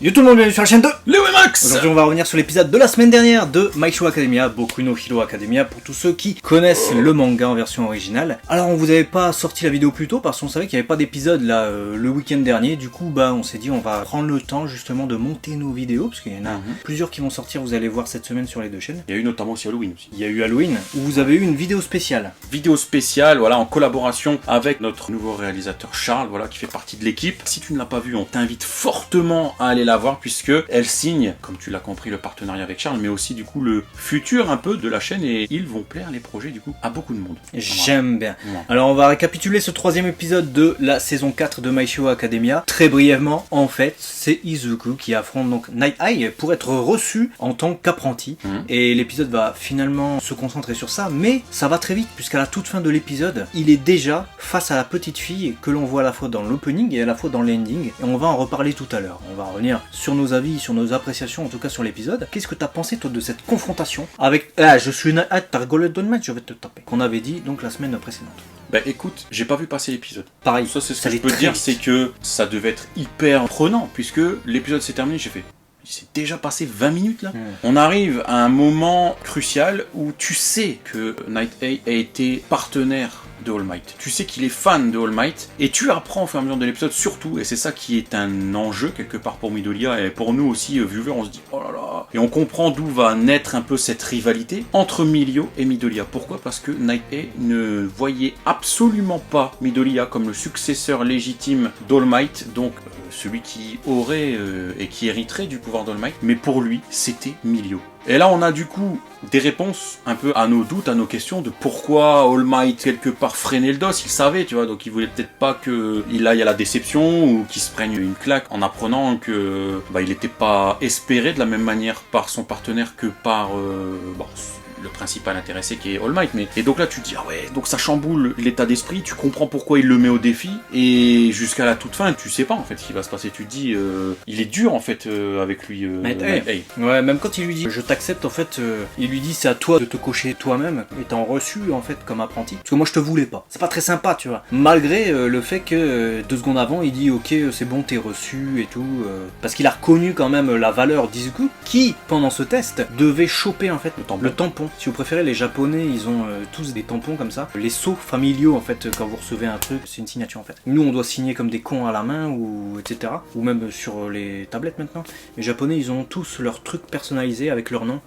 Yo tout le monde, bienvenue sur la chaîne de Léo et Max. Aujourd'hui on va revenir sur l'épisode de la semaine dernière de My Hero Academia, Boku no Hero Academia, pour tous ceux qui connaissent le manga en version originale. Alors on vous avait pas sorti la vidéo plus tôt parce qu'on savait qu'il n'y avait pas d'épisode là le week-end dernier, du coup on s'est dit on va prendre le temps justement de monter nos vidéos, parce qu'il y en a plusieurs qui vont sortir, vous allez voir cette semaine sur les deux chaînes. Il y a eu notamment aussi Halloween aussi. Il y a eu Halloween, où vous avez eu une vidéo spéciale. Vidéo spéciale, voilà, en collaboration avec notre nouveau réalisateur Charles, voilà, qui fait partie de l'équipe. Si tu ne l'as pas vu, on t'invite fortement à aller la voir, puisque elle signe, comme tu l'as compris, le partenariat avec Charles, mais aussi du coup le futur un peu de la chaîne, et ils vont plaire les projets du coup à beaucoup de monde. J'aime bien. Ouais. Alors on va récapituler ce troisième épisode de la saison 4 de My Hero Academia. Très brièvement, en fait, c'est Izuku qui affronte donc Night Eye pour être reçu en tant qu'apprenti. Et l'épisode va finalement se concentrer sur ça, mais ça va très vite, puisqu'à la toute fin de l'épisode, il est déjà face à la petite fille que l'on voit à la fois dans l'opening et à la fois dans l'ending. Et on va en reparler tout à l'heure. On va revenir sur nos avis, sur nos appréciations, en tout cas sur l'épisode. Qu'est-ce que t'as pensé toi de cette confrontation avec... Ah, je suis une... Ah, t'as rigolé de match, je vais te taper. Qu'on avait dit donc la semaine précédente. Bah écoute, j'ai pas vu passer l'épisode. Pareil. Ça c'est ce que je peux te dire, c'est que ça devait être hyper prenant, puisque l'épisode s'est terminé, j'ai fait... Il s'est déjà passé 20 minutes là. On arrive à un moment crucial où tu sais que Night Eye a été partenaire de All Might. Tu sais qu'il est fan de All Might, et tu apprends au fur et à mesure de l'épisode surtout, et c'est ça qui est un enjeu quelque part pour Midoriya, et pour nous aussi, viewers, on se dit oh là là, et on comprend d'où va naître un peu cette rivalité entre Milio et Midoriya. Pourquoi? Parce que Night Eye ne voyait absolument pas Midoriya comme le successeur légitime d'All Might, donc celui qui aurait et qui hériterait du pouvoir d'All Might, mais pour lui, c'était Milio. Et là, on a du coup des réponses un peu à nos doutes, à nos questions de pourquoi All Might quelque part freinait le dos. Il savait, tu vois, donc il voulait peut-être pas qu'il aille à la déception ou qu'il se prenne une claque en apprenant que il n'était pas espéré de la même manière par son partenaire que par le principal intéressé qui est All Might. Et donc là tu te dis ah ouais, donc ça chamboule l'état d'esprit, tu comprends pourquoi il le met au défi, et jusqu'à la toute fin tu sais pas en fait ce qui va se passer. Tu te dis il est dur en fait avec lui. Hey. Ouais, même quand il lui dit je t'accepte, en fait il lui dit c'est à toi de te cocher toi-même, étant reçu en fait comme apprenti, parce que moi je te voulais pas. C'est pas très sympa, tu vois, malgré le fait que 2 secondes avant il dit ok c'est bon t'es reçu et tout, parce qu'il a reconnu quand même la valeur d'Izuku, qui pendant ce test devait choper en fait le tampon. Si vous préférez, les japonais ils ont tous des tampons comme ça, les sceaux familiaux en fait, quand vous recevez un truc c'est une signature en fait. Nous on doit signer comme des cons à la main ou etc, ou même sur les tablettes maintenant. Les japonais ils ont tous leurs trucs personnalisés avec leur nom.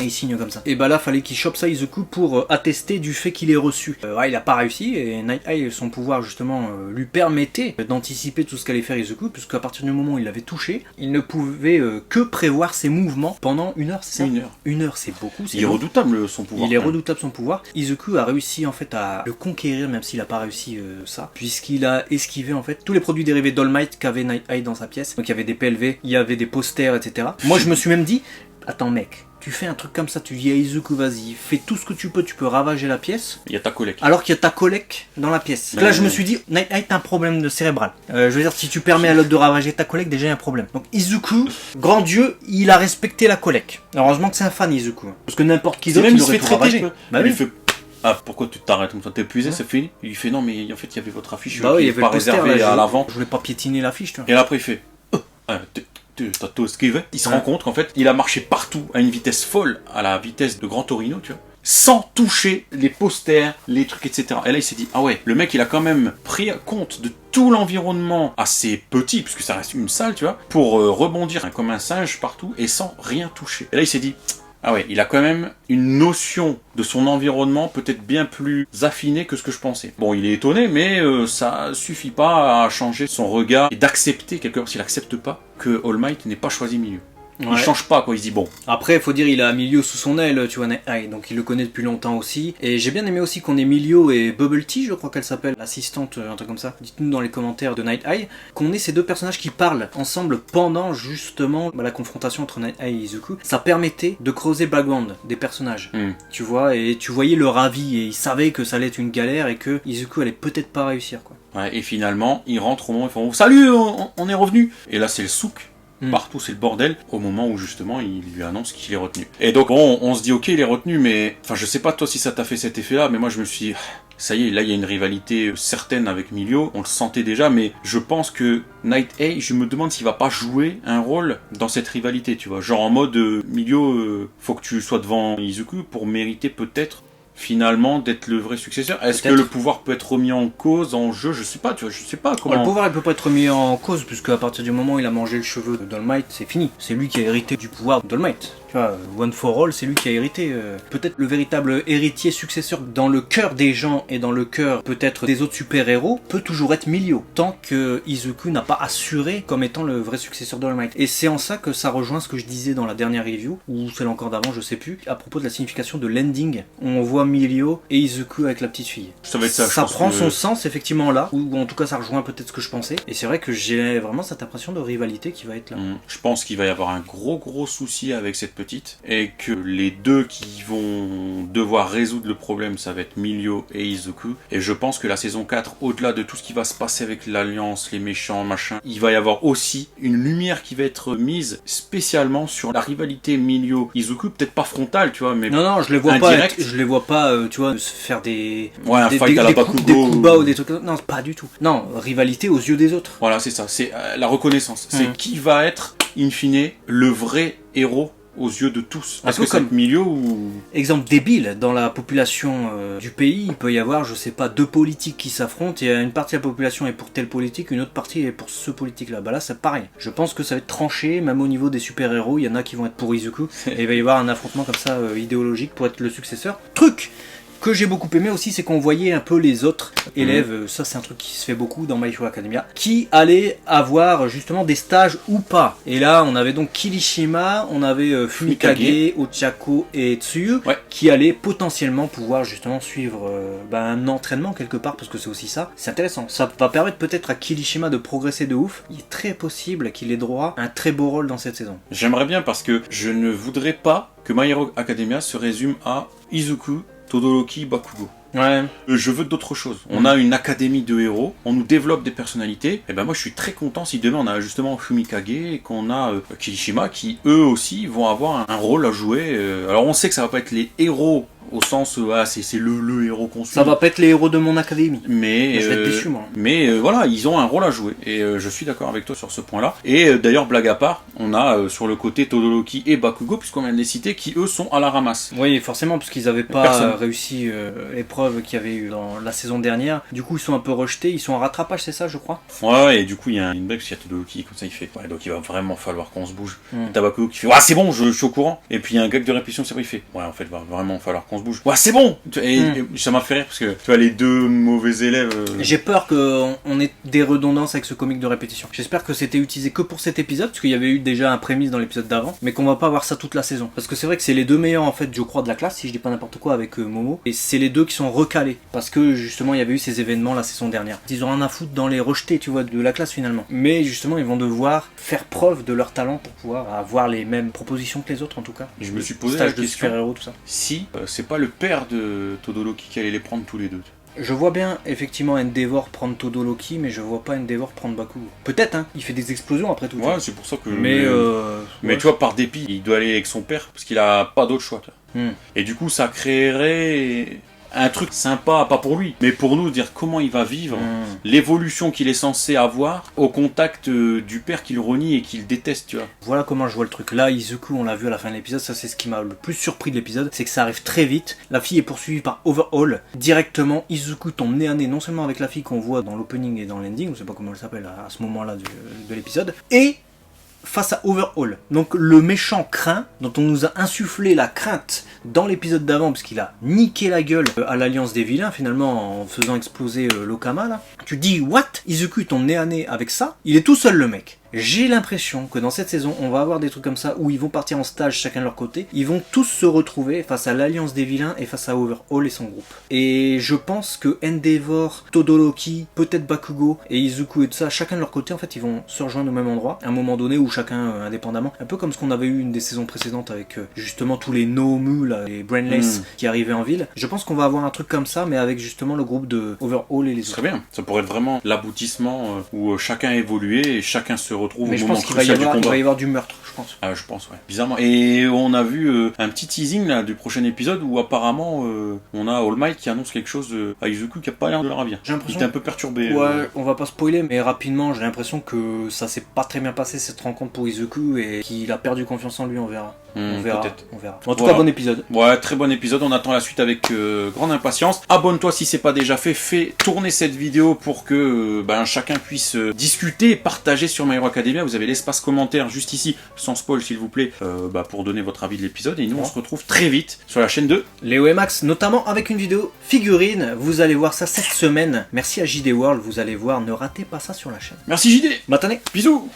Et il signe comme ça. Et bah là, fallait qu'il chope ça Izuku pour attester du fait qu'il est reçu. Il a pas réussi, et Night Eye, son pouvoir justement, lui permettait d'anticiper tout ce qu'allait faire Izuku, puisqu'à partir du moment où il l'avait touché, il ne pouvait que prévoir ses mouvements pendant 1 heure, c'est ça? 1 heure. 1 heure, c'est beaucoup. Il est redoutable son pouvoir. Il est redoutable son pouvoir. Izuku a réussi en fait à le conquérir, même s'il a pas réussi ça, puisqu'il a esquivé en fait tous les produits dérivés d'All Might qu'avait Night Eye dans sa pièce. Donc il y avait des PLV, il y avait des posters, etc. Moi je me suis même dit, attends mec, tu fais un truc comme ça, tu dis à Izuku vas-y, fais tout ce que tu peux ravager la pièce. Il y a ta collègue. Alors qu'il y a ta collègue dans la pièce. Là je me suis dit, Night Eye t'as un problème de cérébral. Je veux dire, si tu permets à l'autre de ravager ta collègue, déjà il y a un problème. Donc Izuku, grand dieu, il a respecté la collègue. Heureusement que c'est un fan Izuku. Parce que n'importe qui d'autre il aurait tout ravagé. Il fait ah pourquoi tu t'arrêtes comme ça, t'es épuisé, c'est fini. Il lui fait non mais en fait il y avait votre affiche il y avait pas réservée à l'avant. Je voulais pas piétiner l'affiche, tu vois. Et là après il fait t'as tout esquivé. Il se rend compte qu'en fait, il a marché partout à une vitesse folle, à la vitesse de Gran Torino, tu vois, sans toucher les posters, les trucs, etc. Et là, il s'est dit, ah ouais, le mec, il a quand même pris compte de tout l'environnement assez petit, puisque ça reste une salle, tu vois, pour rebondir comme un singe partout et sans rien toucher. Et là, il s'est dit, ah ouais, il a quand même une notion de son environnement peut-être bien plus affinée que ce que je pensais. Bon, il est étonné, mais ça suffit pas à changer son regard et d'accepter quelque part, s'il accepte pas, que All Might n'ait pas choisi milieu. Ouais. Il change pas quoi, il se dit bon. Après, faut dire, il a Milio sous son aile, tu vois, donc il le connaît depuis longtemps aussi. Et j'ai bien aimé aussi qu'on ait Milio et Bubble Tea, je crois qu'elle s'appelle, l'assistante, un truc comme ça. Dites-nous dans les commentaires de Night Eye, qu'on ait ces deux personnages qui parlent ensemble pendant justement la confrontation entre Night Eye et Izuku. Ça permettait de creuser le background des personnages, tu vois, et tu voyais le ravi, et il savait que ça allait être une galère et que Izuku allait peut-être pas réussir, quoi. Ouais, et finalement, il rentre au moment où ils font salut, on est revenu. Et là, c'est le souk. Partout c'est le bordel, au moment où justement il lui annonce qu'il est retenu. Et donc bon, on se dit ok il est retenu, mais enfin je sais pas toi si ça t'a fait cet effet là, mais moi je me suis dit, ça y est, là il y a une rivalité certaine avec Milio, on le sentait déjà, mais je pense que Night A, je me demande s'il va pas jouer un rôle dans cette rivalité, tu vois. Genre en mode, Milio, faut que tu sois devant Izuku pour mériter peut-être finalement d'être le vrai successeur. Est-ce que le pouvoir peut être remis en cause, en jeu? Je sais pas, tu vois, je sais pas comment... Le pouvoir il peut pas être remis en cause, puisque à partir du moment où il a mangé le cheveu de All Might, c'est fini. C'est lui qui a hérité du pouvoir d'All Might. Tu vois, One for All, c'est lui qui a hérité. Peut-être le véritable héritier successeur dans le cœur des gens et dans le cœur peut-être des autres super-héros peut toujours être Milio, tant que Izuku n'a pas assuré comme étant le vrai successeur d'All Might. Et c'est en ça que ça rejoint ce que je disais dans la dernière review, ou celle encore d'avant, je sais plus, à propos de la signification de l'ending. On voit Milio et Izuku avec la petite fille. Ça va être ça, ça prend son sens effectivement là, ou en tout cas ça rejoint peut-être ce que je pensais. Et c'est vrai que j'ai vraiment cette impression de rivalité qui va être là. Je pense qu'il va y avoir un gros souci avec cette petite, et que les deux qui vont devoir résoudre le problème, ça va être Milio et Izuku. Et je pense que la saison 4, au-delà de tout ce qui va se passer avec l'alliance, les méchants, machin, il va y avoir aussi une lumière qui va être mise spécialement sur la rivalité Milio-Izuku, peut-être pas frontale, tu vois, mais non, je les vois indirect. pas, je les vois pas, tu vois, se faire des un fight à la Bakugo, des coups bas ou des trucs. Non, pas du tout. Non, rivalité aux yeux des autres. Voilà, c'est ça, c'est la reconnaissance. C'est qui va être, in fine, le vrai héros aux yeux de tous. Parce que c'est Milio ou... Exemple débile, dans la population du pays, il peut y avoir, je sais pas, deux politiques qui s'affrontent, et une partie de la population est pour telle politique, une autre partie est pour ce politique-là. Bah là, c'est pareil. Je pense que ça va être tranché, même au niveau des super-héros, il y en a qui vont être pour Izuku, et il va y avoir un affrontement comme ça, idéologique, pour être le successeur. Truc que j'ai beaucoup aimé aussi, c'est qu'on voyait un peu les autres élèves, ça c'est un truc qui se fait beaucoup dans My Hero Academia, qui allaient avoir justement des stages ou pas. Et là on avait donc Kirishima, on avait Fumikage, Ochako et Tsuyu, qui allaient potentiellement pouvoir justement suivre un entraînement quelque part, parce que c'est aussi ça. C'est intéressant, ça va permettre peut-être à Kirishima de progresser de ouf. Il est très possible qu'il ait droit à un très beau rôle dans cette saison. J'aimerais bien, parce que je ne voudrais pas que My Hero Academia se résume à Izuku, Todoroki, Bakugo. Ouais. Je veux d'autres choses. On a une académie de héros, on nous développe des personnalités, et ben moi je suis très content si demain on a justement Fumikage et qu'on a Kirishima qui eux aussi vont avoir un rôle à jouer. Alors on sait que ça va pas être les héros au sens c'est le héros qu'on suit. Ça va pas être les héros de mon académie. Mais je vais être déçu, moi. Mais voilà, ils ont un rôle à jouer et je suis d'accord avec toi sur ce point-là. Et d'ailleurs, blague à part, on a sur le côté Todoroki et Bakugo, puisqu'on vient de les citer, qui eux sont à la ramasse. Oui, forcément, parce qu'ils avaient pas réussi l'épreuve qu'il y avait eu dans la saison dernière. Du coup, ils sont un peu rejetés, ils sont en rattrapage, c'est ça, je crois. Ouais, et du coup, il y a une blague, parce qu'il y a Todoroki, comme ça il fait. Ouais, donc il va vraiment falloir qu'on se bouge. T'as Bakugo qui fait c'est bon, je suis au courant. Et puis il y a un gag de répétition, c'est vrai, il fait en fait, va vraiment falloir qu'on se bouge. C'est bon. Et ça m'a fait rire parce que tu vois les deux mauvais élèves. J'ai peur qu'on ait des redondances avec ce comique de répétition. J'espère que c'était utilisé que pour cet épisode, parce qu'il y avait eu déjà un prémisse dans l'épisode d'avant, mais qu'on va pas voir ça toute la saison. Parce que c'est vrai que c'est les deux meilleurs en fait, je crois, de la classe, si je dis pas n'importe quoi, avec Momo. Et c'est les deux qui sont recalés parce que justement il y avait eu ces événements la saison dernière. Ils ont rien à foutre dans les rejetés, tu vois, de la classe finalement. Mais justement ils vont devoir faire preuve de leur talent pour pouvoir avoir les mêmes propositions que les autres en tout cas. Je me suis posé la question, de super-héros, tout ça. Si c'est pas le père de Todoroki qui allait les prendre tous les deux. Je vois bien effectivement Endeavor prendre Todoroki, mais je vois pas Endeavor prendre Bakugo. Peut-être, hein, il fait des explosions après tout. Ouais, c'est pour ça que. Mais tu vois, par dépit, il doit aller avec son père parce qu'il a pas d'autre choix. Et du coup, ça créerait un truc sympa, pas pour lui, mais pour nous, dire comment il va vivre, l'évolution qu'il est censé avoir au contact du père qu'il renie et qu'il déteste, tu vois. Voilà comment je vois le truc. Là, Izuku, on l'a vu à la fin de l'épisode, ça c'est ce qui m'a le plus surpris de l'épisode, c'est que ça arrive très vite. La fille est poursuivie par Overhaul. Directement, Izuku tombe nez à nez, non seulement avec la fille qu'on voit dans l'opening et dans l'ending, je sais pas comment elle s'appelle à ce moment-là de l'épisode, et face à Overhaul. Donc le méchant craint, dont on nous a insufflé la crainte dans l'épisode d'avant, parce qu'il a niqué la gueule à l'Alliance des Vilains, finalement, en faisant exploser l'Okama, là. Tu dis, what? Izuku tombe nez à nez avec ça? Il est tout seul, le mec. J'ai l'impression que dans cette saison, on va avoir des trucs comme ça où ils vont partir en stage chacun de leur côté. Ils vont tous se retrouver face à l'Alliance des Vilains et face à Overhaul et son groupe. Et je pense que Endeavor, Todoroki, peut-être Bakugo et Izuku et tout ça, chacun de leur côté, en fait, ils vont se rejoindre au même endroit, à un moment donné ou chacun indépendamment. Un peu comme ce qu'on avait eu une des saisons précédentes avec justement tous les Nomu, là, les Brainless qui arrivaient en ville. Je pense qu'on va avoir un truc comme ça, mais avec justement le groupe de Overhaul et les autres. Très bien. Ça pourrait être vraiment l'aboutissement où chacun évoluait et chacun se retrouve Mais au je moment pense qu'il va crucial du il va combat. y avoir du meurtre, je pense. Ah, je pense, ouais. Bizarrement. Et on a vu un petit teasing là, du prochain épisode où apparemment on a All Might qui annonce quelque chose à Izuku qui a pas l'air de leur bien. J'ai l'impression. Il était un peu perturbé. Ouais, on va pas spoiler, mais rapidement, j'ai l'impression que ça s'est pas très bien passé cette rencontre pour Izuku et qu'il a perdu confiance en lui, on verra. On verra. Peut-être. On verra. En tout Voilà. cas, bon épisode. Ouais, très bon épisode, on attend la suite avec grande impatience. Abonne-toi si c'est pas déjà fait, fais tourner cette vidéo pour que chacun puisse discuter, partager sur My Hero Academia. Vous avez l'espace commentaire juste ici, sans spoil s'il vous plaît, pour donner votre avis de l'épisode. Et nous on se retrouve très vite sur la chaîne de Léo et Max, notamment avec une vidéo figurine. Vous allez voir ça cette semaine. Merci à JD World, vous allez voir, ne ratez pas ça sur la chaîne. Merci JD, Matane. bisous.